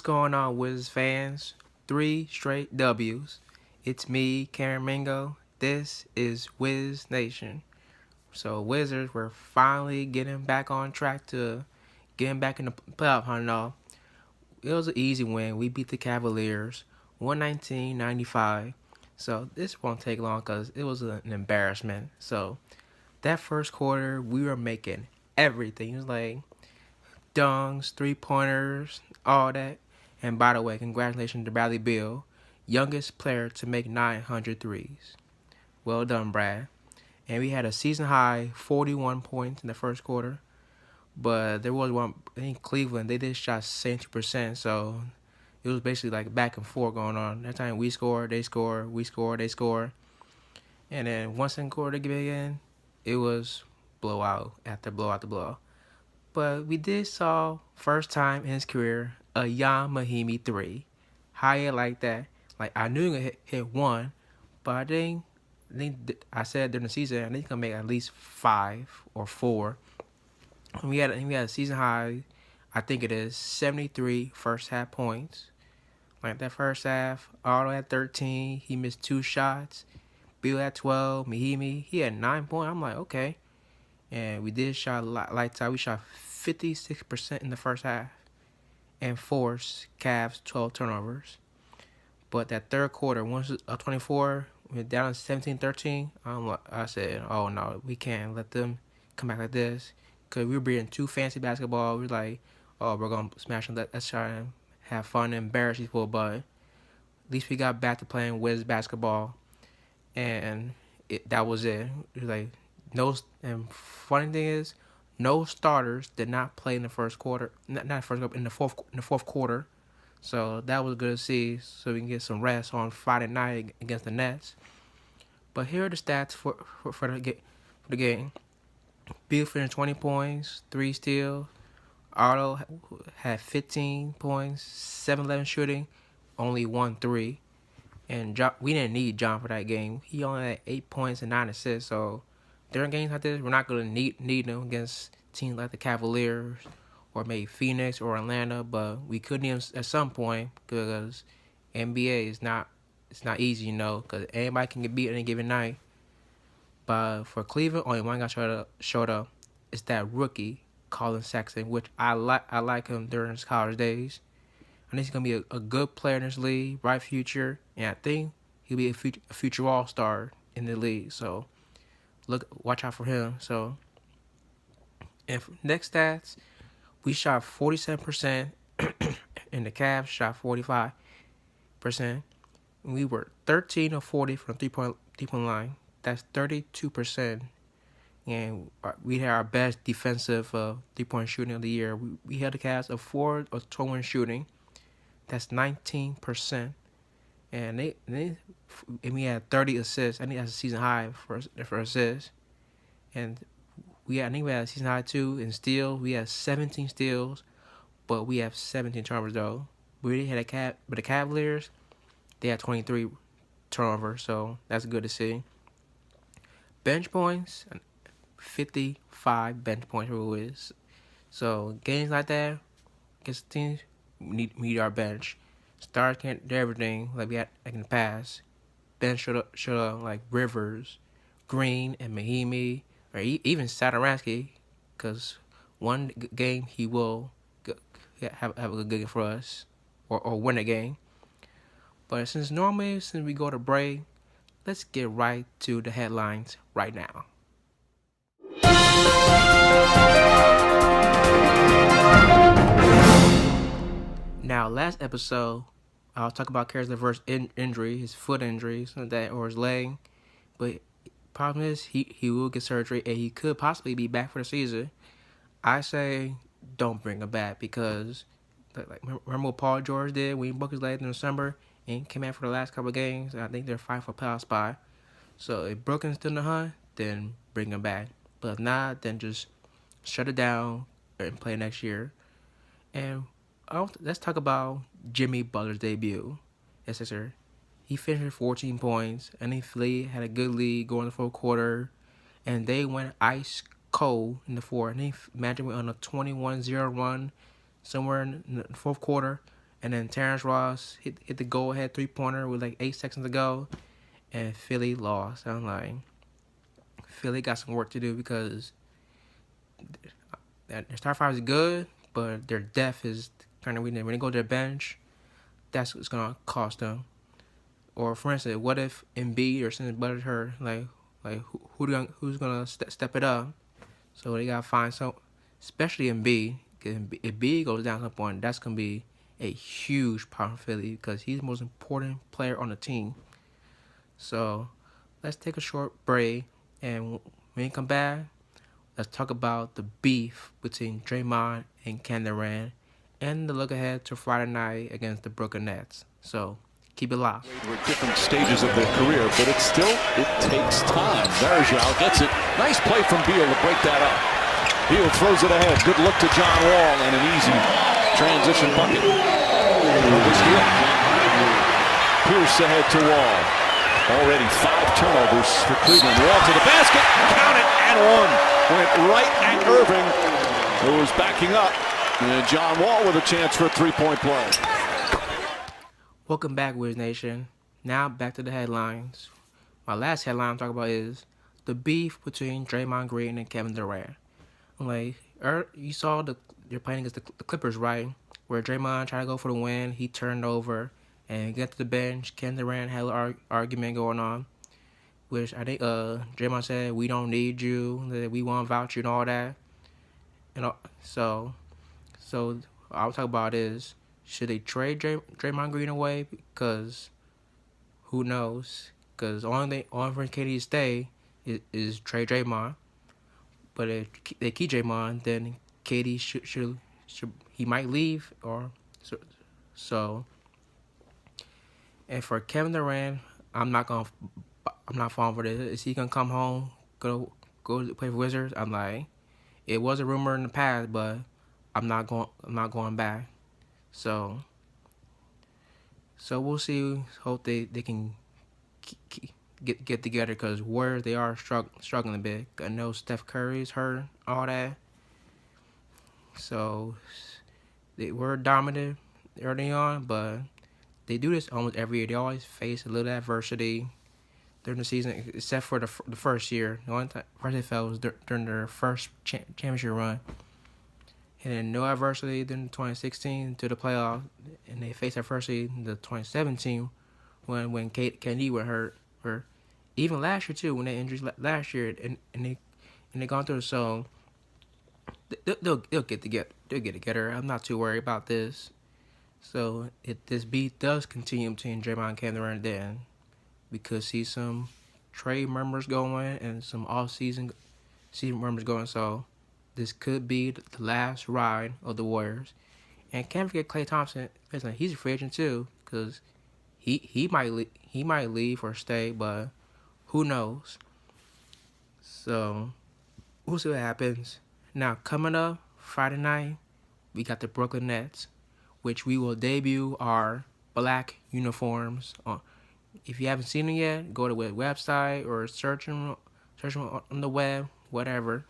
going on, Wiz fans? 3 straight W's. It's me, Karen Mingo. This is Wiz Nation. So, Wizards, we're finally getting back on track to getting back in the playoff hunt. All. It was an easy win. We beat the Cavaliers 119-95. So, this won't take long because it was an embarrassment. So, that first quarter, we were making everything. It was like dunks, 3-pointers, all that. And by the way, congratulations to Bradley Beal, youngest player to make 900 threes. Well done, Brad. And we had a season high 41 points in the first quarter. But there was one in Cleveland, they did shot 72%, so it was basically like back and forth going on. That time we score, they score, we score, they score. And then once in quarter again, it was blowout after blowout after blowout. But we did saw first time in his career a Jan Mahimi 3. How you like that? Like I knew he was gonna hit one, but I said during the season I think he's gonna make at least 5 or 4. And we had a season high, I think it is 73 first half points. Like that first half, Otto had 13. He missed 2 shots. Bill had 12. Mahimi, he had 9 points. I'm like, okay. And we did shot lights out. We shot 56% in the first half and forced Cavs 12 turnovers. But that third quarter, once up 24, we went down 17-13. I said, oh no, we can't let them come back like this. Because we were being too fancy basketball. We were like, oh, we're going to smash them. Let's try and have fun and embarrass people. But at least we got back to playing Wiz basketball. And that was it. It was like, no, and funny thing is, no starters did not play in the first quarter. Not first quarter, in the fourth quarter. So that was good to see. So we can get some rest on Friday night against the Nets. But here are the stats for the game. Bill finished 20 points, 3 steals. Otto had 15 points, 7-11 shooting, only 1 3. And we didn't need John for that game. He only had 8 points and 9 assists. So during games like this, we're not going to need them against teams like the Cavaliers or maybe Phoenix or Atlanta. But we could need them at some point because NBA is not easy, because anybody can get beat any given night. But for Cleveland, only one guy showed up. It's that rookie, Colin Sexton, which I like him during his college days. I think he's going to be a good player in this league, bright future, and I think he'll be a future all-star in the league. So, watch out for him. So, and for next stats, we shot 47%, and the Cavs shot 45%. We were 13 of 40 from the three-point line. That's 32%. And we had our best defensive three-point shooting of the year. We had the Cavs of 4 of 21 shooting. That's 19%. And we had 30 assists. I think that's a season high for assists. And I think we had a season high too in steals. We had 17 steals, but we have 17 turnovers though. We had but the Cavaliers, they had 23 turnovers, so that's good to see. Bench points, 55 bench points for Wiz. So games like that, against teams, we need our bench. Stars can't do everything like we had like in the past. Bench should up like Rivers, Green, and Mahimi, or even Satoransky, because one game he will have a good game for us, or win a game. But since we go to break, let's get right to the headlines right now. Now, last episode, I was talking about Caris LeVert's injury, his foot injury, something like that, or his leg. But problem is, he will get surgery, and he could possibly be back for the season. I say don't bring him back because, remember what Paul George did when he broke his leg in December and he came out for the last couple of games? I think they're fighting for playoff spot. So if Brooklyn's still in the hunt, then bring him back. But if not, then just shut it down and play next year. And let's talk about Jimmy Butler's debut. Yes, sir. He finished with 14 points, and he had a good lead going in the fourth quarter, and they went ice cold in the fourth. And Magic went on a 21-0 run somewhere in the fourth quarter, and then Terrence Ross hit the go-ahead three-pointer with like 8 seconds to go, and Philly lost. I'm like, Philly got some work to do because their star five is good, but their depth is kind of weak. When they go to the bench, that's what's gonna cost them. Or for instance, what if Embiid or something buttered her? Who's gonna step it up? So they gotta find some, especially Embiid. If Embiid goes down at some point, that's gonna be a huge problem for Philly because he's the most important player on the team. So let's take a short break, and when we come back, let's talk about the beef between Draymond and Kevin Durant and the look ahead to Friday night against the Brooklyn Nets. So keep it locked. We're at different stages of their career, but it takes time. Varejao gets it. Nice play from Beal to break that up. Beal throws it ahead. Good look to John Wall and an easy transition bucket. Pierce ahead to Wall. Already 5 turnovers for Cleveland. Wall to the basket. Count it and one. Went right at Irving, who was backing up. And John Wall with a chance for a three-point play. Welcome back, Wiz Nation. Now back to the headlines. My last headline I'm talking about is the beef between Draymond Green and Kevin Durant. Like, you saw they're playing against the Clippers, right? Where Draymond tried to go for the win, he turned over and get to the bench. Kevin Durant had an argument going on, which I think Draymond said, "We don't need you, that we want to vouch you and all that." And so I'll talk about is, should they trade Draymond Green away? Because who knows? Because only for KD to stay is trade Draymond. But if they keep Draymond, then KD should he might leave or so. And for Kevin Durant, I'm not falling for this. Is he gonna come home, go play for Wizards? I'm like, it was a rumor in the past, but I'm not going back. So we'll see. Hope they can get together, because Warriors, they are struggling a bit. I know Steph Curry's hurt, all that. So they were dominant early on, but they do this almost every year. They always face a little adversity during the season, except for the first year. The only time first they fell was during their first championship run. And then no adversity during 2016 to the playoffs, and they faced adversity in the 2017 when KD were hurt, or even last year too, when they injured last year, and they gone through. So they'll get together. I'm not too worried about this. So if this beat does continue between Draymond and Kevin Durant, then we could see some trade murmurs going and some off-season murmurs going. So this could be the last ride of the Warriors. And can't forget Klay Thompson. He's a free agent too, because he might leave or stay, but who knows? So we'll see what happens. Now coming up Friday night, we got the Brooklyn Nets, which we will debut our black uniforms on. If you haven't seen them yet, go to the website or search them on the web, whatever.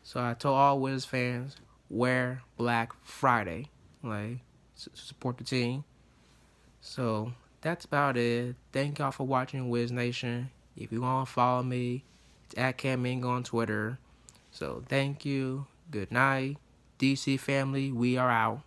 So I told all Wiz fans, wear Black Friday, like, support the team. So that's about it. Thank y'all for watching Wiz Nation. If you want to follow me, it's at Cam Mingo on Twitter. So thank you. Good night. DC family, we are out.